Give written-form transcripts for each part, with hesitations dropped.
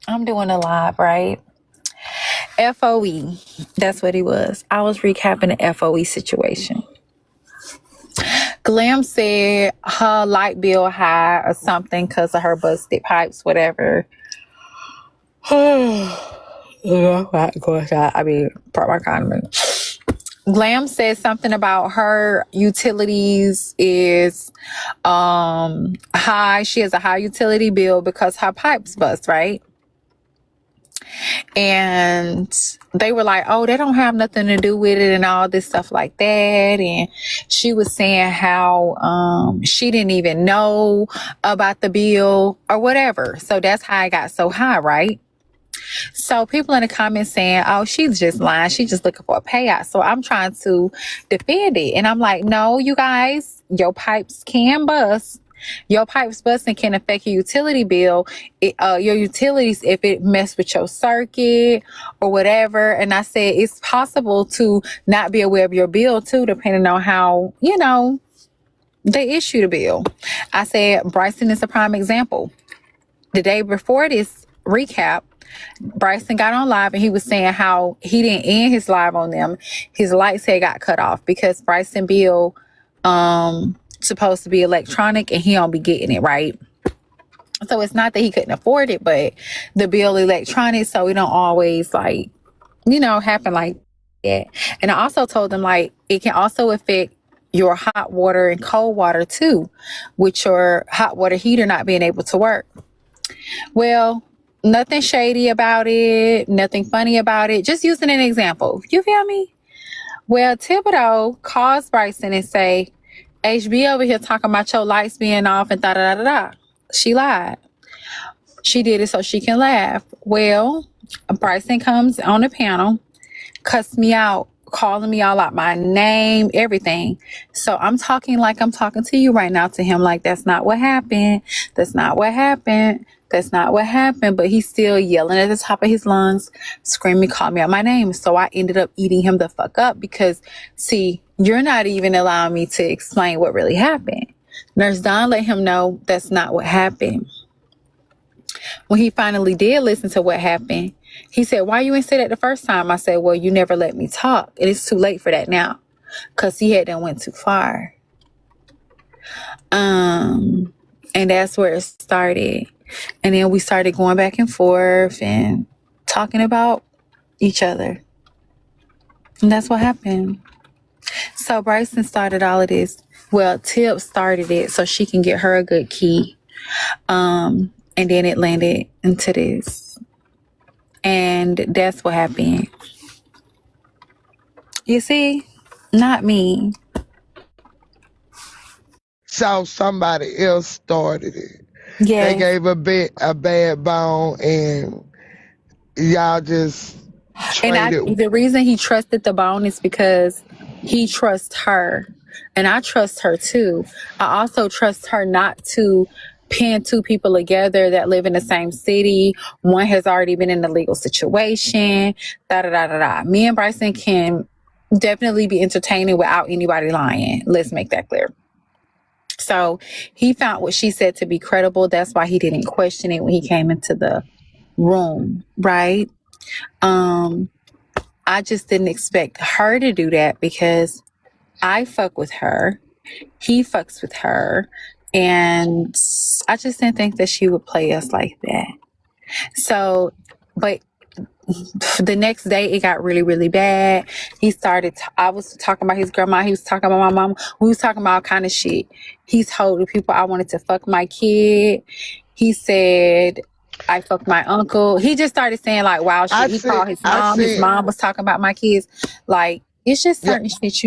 I'm doing a live, right? FOE. That's what he was. I was recapping the FOE situation. Glam said her light bill high or something because of her busted pipes, whatever. I mean, part my condiment. Glam said something about her utilities is high. She has a high utility bill because her pipes bust, right? And they were like, oh, they don't have nothing to do with it and all this stuff like that. And she was saying how she didn't even know about the bill or whatever. So that's how it got so high, right? So people in the comments saying, oh, she's just lying. She's just looking for a payout. So I'm trying to defend it. And I'm like, no, you guys, your pipes can bust. Your pipes busting can affect your utility bill, your utilities, if it mess with your circuit or whatever. And I said, it's possible to not be aware of your bill too, depending on how, they issue the bill. I said, Brison is a prime example. The day before this recap, Brison got on live and he was saying how he didn't end his live on them. His lights had got cut off because Brison bill supposed to be electronic and he don't be getting it, right? So it's not that he couldn't afford it, but the bill electronic, so it don't always happen like that. And I also told them it can also affect your hot water and cold water too, with your hot water heater not being able to work. Well, nothing shady about it, nothing funny about it, just using an example. You feel me? Well, Thibodeau calls Brison and say, HB over here talking about your lights being off and da-da-da-da-da. She lied. She did it so she can laugh. Well, Brison comes on the panel, cussed me out, calling me all out my name, everything. So I'm talking like I'm talking to you right now to him, like that's not what happened. That's not what happened. That's not what happened. But he's still yelling at the top of his lungs, screaming, call me out my name. So I ended up eating him the fuck up because, see, you're not even allowing me to explain what really happened. Nurse Dawn let him know that's not what happened. When he finally did listen to what happened, he said, why you ain't say that the first time? I said, well, you never let me talk. And it's too late for that now because he had done went too far. And that's where it started. And then we started going back and forth and talking about each other. And that's what happened. So Brison started all of this. Well, Tip started it so she can get her a good key. And then it landed into this. And that's what happened. You see? Not me. So somebody else started it. Yeah. They gave a bad bone and y'all just traded. The reason he trusted the bone is because he trusts her. And I trust her too. I also trust her not to pin two people together that live in the same city. One has already been in a legal situation. Me and Brison can definitely be entertaining without anybody lying. Let's make that clear. So he found what she said to be credible. That's why he didn't question it when he came into the room, right? I just didn't expect her to do that because I fuck with her. He fucks with her. And I just didn't think that she would play us like that. So, but the next day it got really, really bad. He started, I was talking about his grandma. He was talking about my mom. We was talking about all kind of shit. He told the people I wanted to fuck my kid. He said, I fucked my uncle. He just started saying like wild shit. He called his mom. His mom was talking about my kids. Like, it's just certain shit,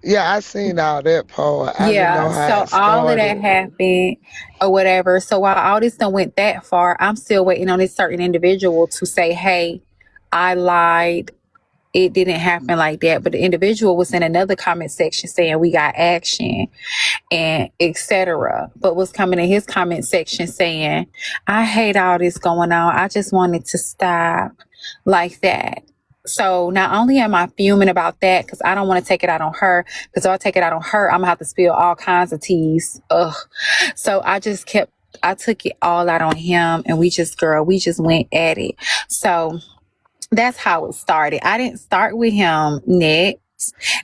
Yeah, I seen all that part. I didn't know how so all of that happened or whatever. So while all this done went that far, I'm still waiting on this certain individual to say, hey, I lied. It didn't happen like that. But the individual was in another comment section saying we got action and etc. But was coming in his comment section saying, I hate all this going on. I just wanted to stop like that. So not only am I fuming about that because I don't want to take it out on her, because if I take it out on her, I'm gonna have to spill all kinds of teas. Ugh. So I just kept I took it all out on him, and we just went at it. So that's how it started. I didn't start with him next.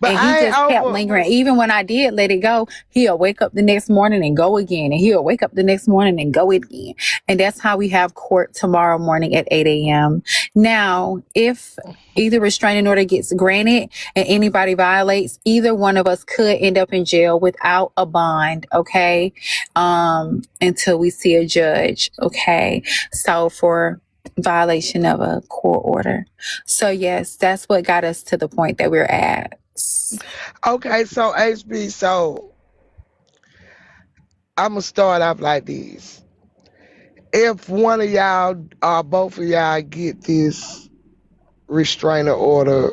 But And he I ain't just kept over. lingering. Even when I did let it go, he'll wake up the next morning and go again. And he'll wake up the next morning and go again. And that's how we have court tomorrow morning at 8 a.m. Now, if either restraining order gets granted and anybody violates, either one of us could end up in jail without a bond, okay? Until we see a judge, okay? So for violation of a court order. So yes, that's what got us to the point that we're at. Okay, so HB, so I'm gonna start off like this. If one of y'all or both of y'all get this restraining order,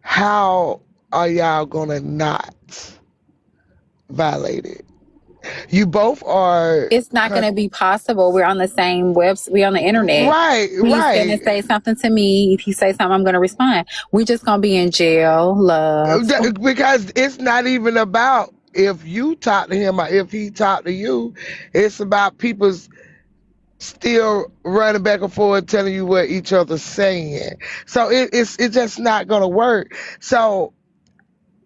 how are y'all gonna not violate it? You both are It's not going to be possible. We're on the same website. We're on the internet. right, He's going to right. say something to me. If he says something, I'm going to respond. We're just going to be in jail, love. Because it's not even about if you talk to him or if he talk to you. It's about people's still running back and forth telling you what each other's saying. So it's just not gonna work. So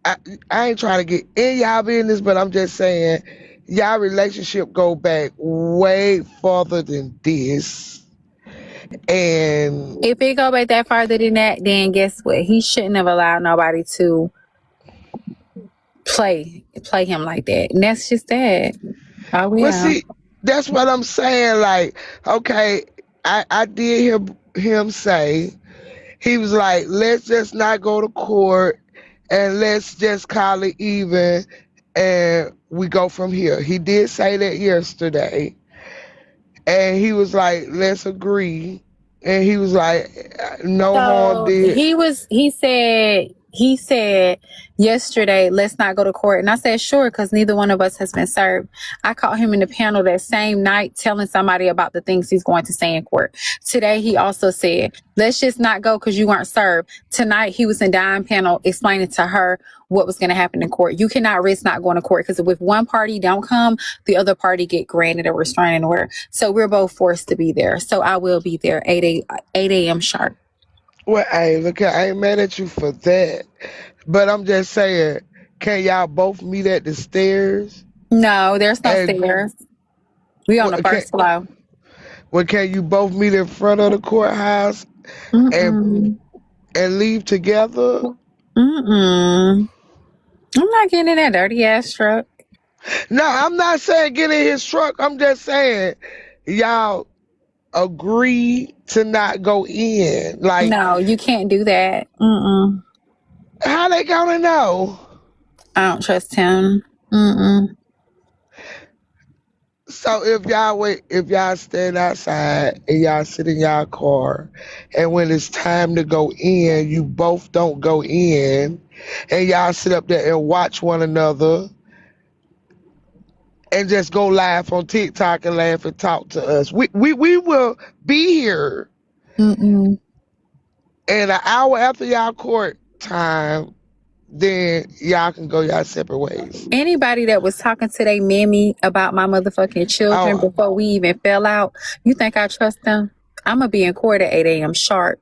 I ain't trying to get in y'all business, but I'm just saying y'all relationship go back way further than this. And If it go back that farther than that, then guess what? He shouldn't have allowed nobody to play him like that. And that's just that. Oh, but yeah. see, that's what I'm saying. Like, okay, I did hear him say, he was like, let's just not go to court and let's just call it even and we go from here. He did say that yesterday. And he was like, let's agree. And he was like, no harm So did. he said yesterday, let's not go to court. And I said, sure, because neither one of us has been served. I caught him in the panel that same night telling somebody about the things he's going to say in court. Today, he also said, let's just not go because you weren't served. Tonight, he was in Diane panel explaining to her what was going to happen in court. You cannot risk not going to court because if one party don't come, the other party get granted a restraining order. So we're both forced to be there. So I will be there 8 a.m. sharp. Well, hey, look, I ain't mad at you for that. But I'm just saying, can y'all both meet at the stairs? No, there's no And stairs. We on the can, first floor. well, can you both meet in front of the courthouse and Mm-mm. and leave together? Mm-mm. I'm not getting in that dirty ass truck. No, I'm not saying get in his truck. I'm just saying y'all agree to not go in. Like, No, you can't do that. Mm-mm. how they gonna know? I don't trust him. Mm-mm. So if y'all stand outside and y'all sit in y'all car, and when it's time to go in, you both don't go in, and y'all sit up there and watch one another, and just go live on TikTok and laugh and talk to us. We will be here, Mm-mm. and an hour after y'all court time, then y'all can go y'all separate ways. Anybody that was talking to they mammy about my motherfucking children Oh, before we even fell out, you think I trust them? I'm going to be in court at 8 a.m. sharp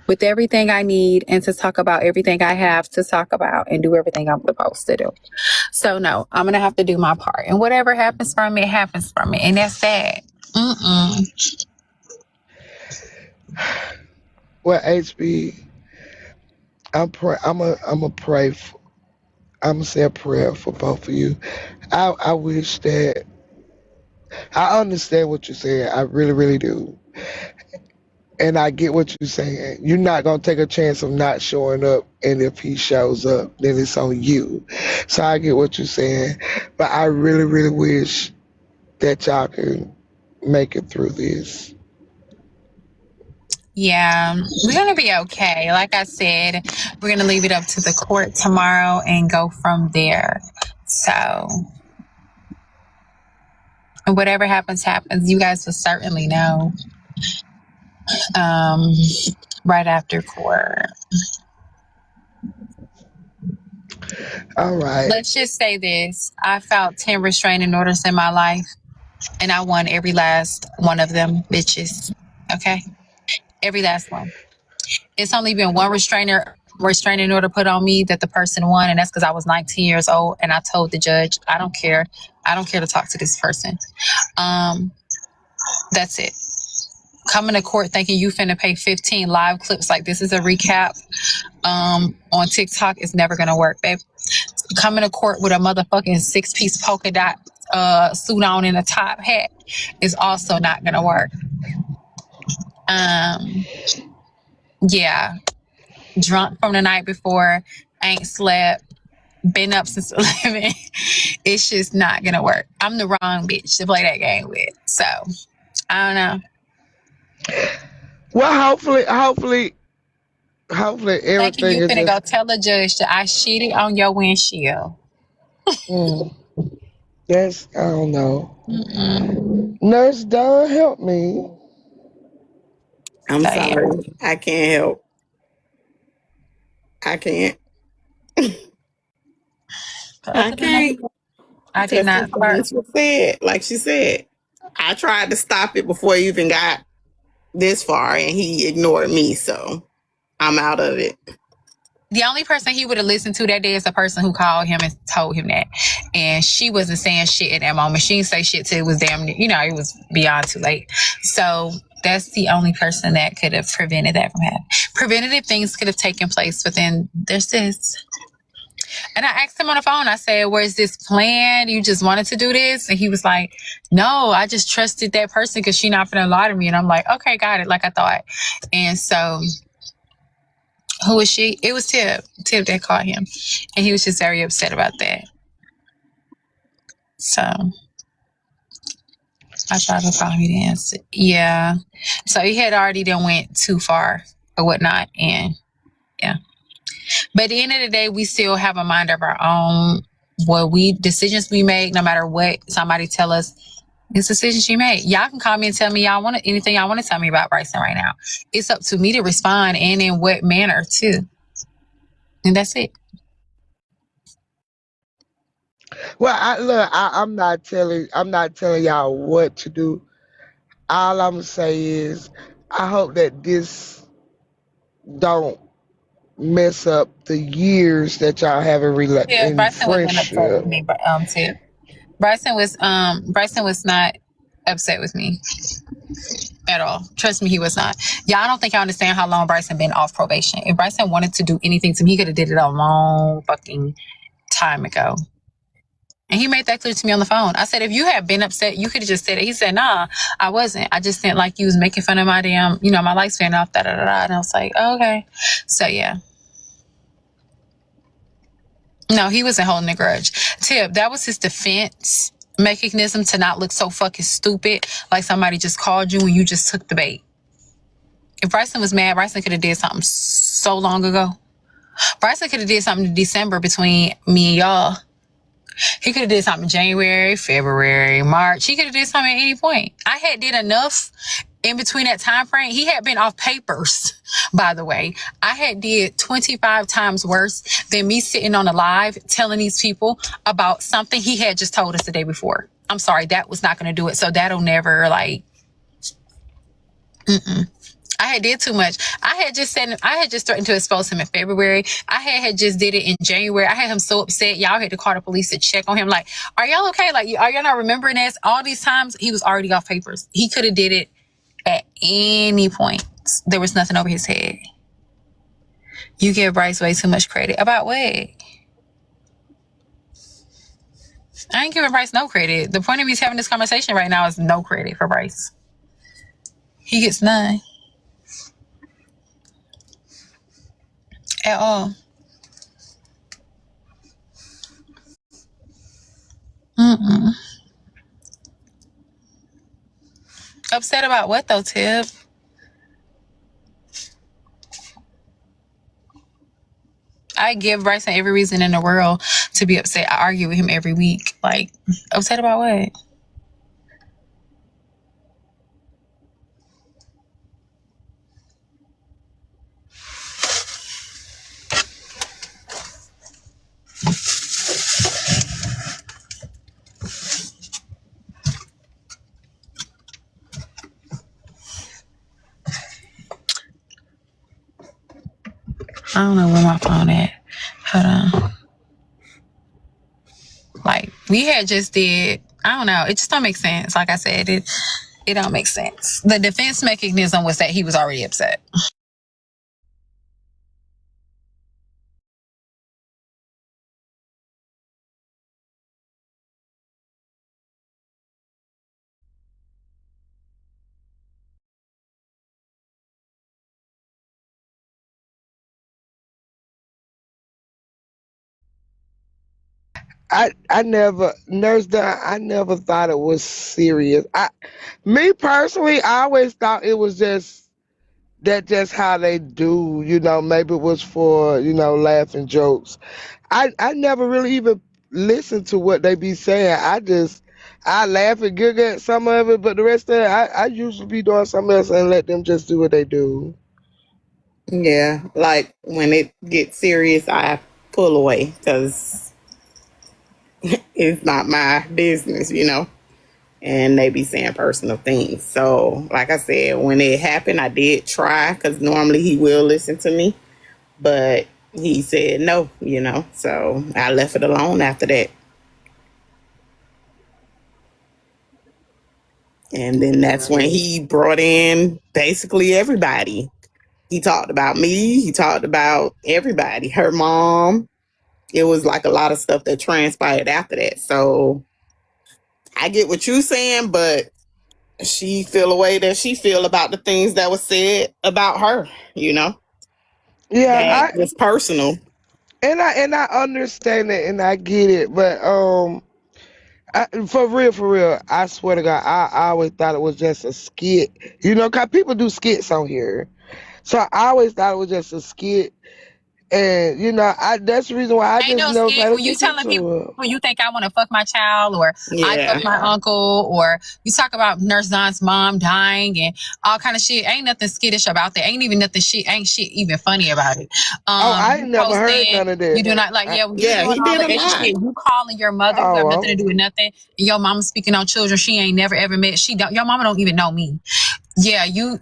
with everything I need and to talk about everything I have to talk about and do everything I'm supposed to do. So no, I'm going to have to do my part. And whatever happens from it, happens from it. And that's that. Mm-mm. well, HB, I'm a pray. I'm gonna say a prayer for both of you. I wish that I understand what you're saying. I really, really do. And I get what you're saying. You're not gonna take a chance of not showing up, and if he shows up, then it's on you. So I get what you're saying, but I really, really wish that y'all can make it through this. Yeah, we're going to be okay. Like I said, we're going to leave it up to the court tomorrow and go from there. So, whatever happens, happens. You guys will certainly know um, right after court. All right. Let's just say this. I filed 10 restraining orders in my life, and I won every last one of them, bitches. Okay? Every last one. It's only been one restraining order put on me that the person won, and that's because I was 19 years old, and I told the judge, I don't care. I don't care to talk to this person. Um, that's it. Coming to court thinking you finna pay 15 live clips like this is a recap on TikTok is never gonna work, babe. Coming to court with a motherfucking 6-piece polka dot suit on and a top hat is also not gonna work. Um, yeah, drunk from the night before, ain't slept, been up since 11. It's just not gonna work. I'm the wrong bitch to play that game with. So I don't know. Well, hopefully Thinking everything you is finna go just. tell the judge that I shitted on your windshield. Mm, that's I don't know. Mm-mm. Nurse Dawn, help me. I'm So yeah, sorry. I can't help. I can't. but I other than that, can't. I did Because not sister start. Lisa said, like she said, I tried to stop it before he even got this far and he ignored me. So I'm out of it. The only person he would have listened to that day is the person who called him and told him that. And she wasn't saying shit at that moment. She didn't say shit till it was damn, it was beyond too late. So that's the only person that could have prevented that from happening. Preventative things could have taken place, but then there's this. And I asked him on the phone, I said, where's this plan? You just wanted to do this? And he was like, no, I just trusted that person because she not gonna lie to me. And I'm like, okay, got it, like I thought. And so who was she? It was Tip. Tip that called him. And he was just very upset about that. So I tried to call him, he didn't answer. Yeah. So he had already done went too far or whatnot. And yeah. But at the end of the day, we still have a mind of our own. Decisions we make, no matter what somebody tell us, it's decisions you make. Y'all can call me and tell me anything y'all want to tell me about Brison right now. It's up to me to respond and in what manner too. And that's it. Well, I'm not telling y'all what to do. All I'm gonna say is, I hope that this don't mess up the years that y'all have Yeah, in Bryson wasn't upset with friendship. me, but Tip. Bryson was not upset with me at all. Trust me, he was not. Y'all don't think I understand how long Bryson been off probation. If Bryson wanted to do anything to me, he could have did it a long fucking time ago. And he made that clear to me on the phone. I said, if you had been upset, you could have just said it. He said, nah, I wasn't. I just didn't like you was making fun of my damn, my lights fan off, da da da da. And I was like, oh, okay. So yeah. No, he wasn't holding a grudge. Tip, that was his defense mechanism to not look so fucking stupid, like somebody just called you and you just took the bait. If Bryson was mad, Bryson could have did something so long ago. Bryson could have did something in December between me and y'all. He could have did something in January, February, March. He could have did something at any point. I had did enough in between that time frame. He had been off papers, by the way. I had did 25 times worse than me sitting on a live telling these people about something he had just told us the day before. I'm sorry, that was not going to do it. So that'll never I had did too much. I had just threatened to expose him in February. I had just did it in January. I had him so upset. Y'all had to call the police to check on him. Like, are y'all okay? Like, are y'all not remembering this? All these times he was already off papers. He could have did it at any point. There was nothing over his head. You give Bryce way too much credit. About what? I ain't giving Bryce no credit. The point of me having this conversation right now is no credit for Bryce. He gets none at all. Mm-mm. Upset about what though, Tip? I give Bryson every reason in the world to be upset. I argue with him every week. Like, upset about what? I don't know where my phone at. Hold on. Like we had just did. I don't know. It just don't make sense. Like I said, it don't make sense. The defense mechanism was that he was already upset. I never nurse Dunn, I never thought it was serious. Me personally, I always thought it was just how they do, maybe it was for, laughing jokes. I never really even listened to what they be saying. I laugh and giggle at some of it, but the rest of it, I usually be doing something else and let them just do what they do. Yeah, like when it gets serious, I pull away because it's not my business, and they be saying personal things. So, like I said, when it happened, I did try because normally he will listen to me, but he said no, so I left it alone after that. And then that's when he brought in basically everybody. He talked about me, he talked about everybody, her mom. It was like a lot of stuff that transpired after that. So I get what you're saying, but she feel a way that she feel about the things that was said about her, Yeah, that was personal. I understand it and I get it, but for real, I swear to God, I always thought it was just a skit. 'Cause people do skits on here, so I always thought it was just a skit. And I that's the reason why I Ain't just no never skit paid when you attention telling people to it. you think I want to fuck my child or I Yeah. fuck my uncle or you talk about Nurse Don's mom dying and all kind of shit. Ain't nothing skittish about that. Ain't shit even funny about it. Oh, I ain't You never heard posting, none of you that. do not like, I, yeah, when you Yeah, doing he all did the a extra lot. shit, you calling your mother who have nothing to oh, do with nothing, and your mama speaking on children she ain't never ever met. Your mama don't even know me. Yeah, you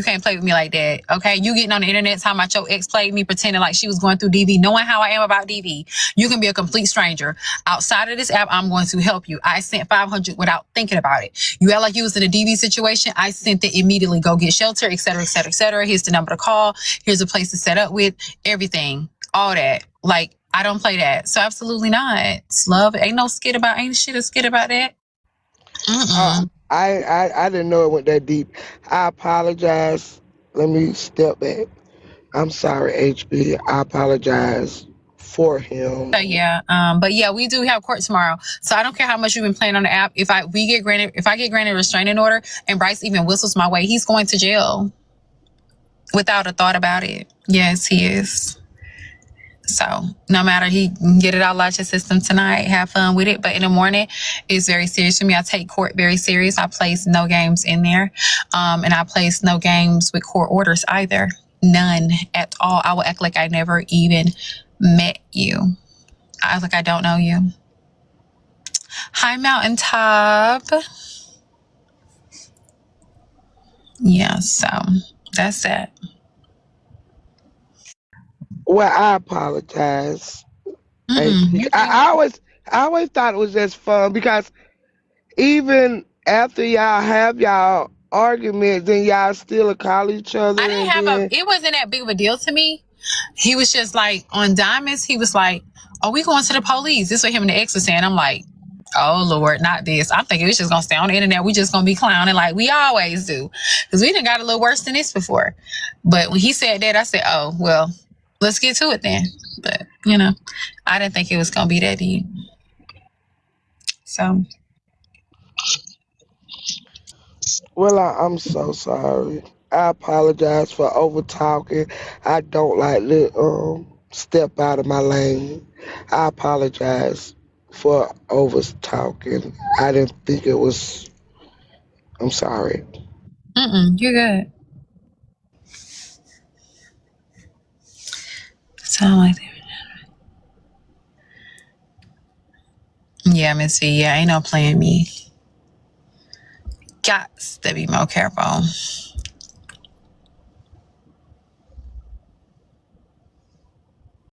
can't play with me like that. Okay, you getting on the internet talking about your ex played me, pretending like she was going through DV, knowing how I am about DV. You can be a complete stranger. Outside of this app, I'm going to help you. I sent 500 without thinking about it. You act like you was in a DV situation. I sent it immediately. Go get shelter, etc., etc., etc. Here's the number to call. Here's a place to set up with everything, all that. Like I don't play that, so absolutely not. It's love. Ain't shit a skit about that. uh, Mm-mm. I didn't know it went that deep. I apologize. Let me step back. I'm sorry, HB. I apologize for So him. yeah, but yeah, we do have court tomorrow. So I don't care how much you've been playing on the app. If I get granted a restraining order and Bryce even whistles my way, he's going to jail without a thought about it. Yes, he is. So no matter, he can get it all out your system tonight. Have fun with it. But in the morning, it's very serious for me. I take court very serious. I place no games in there, and I place no games with court orders either. None at all. I will act like I never even met you. I act like I don't know you. Hi, Mountaintop. Yeah, so that's it. Well, I apologize, HB. You're I, good. I always I always thought it was just fun because even after y'all have y'all arguments, then y'all still call each I other, didn't and have then it wasn't that big of a deal to me. He was just like on Diamonds, he was like, "Oh, we going to the police." This is what him and the ex was saying. I'm like, "Oh Lord, not this." I'm thinking it's just gonna stay on the internet. We just gonna be clowning like we always do. Because we done got a little worse than this before. But when he said that, I said, "Oh, well, let's get to it then." But I didn't think it was gonna be that deep. So well, I'm so sorry. I apologize for over talking. I don't like to step out of my lane. I apologize for over talking. I didn't think it was. I'm sorry. you're good. Sound like that. Yeah, Miss V. Yeah, ain't no playing me. Got to be more careful.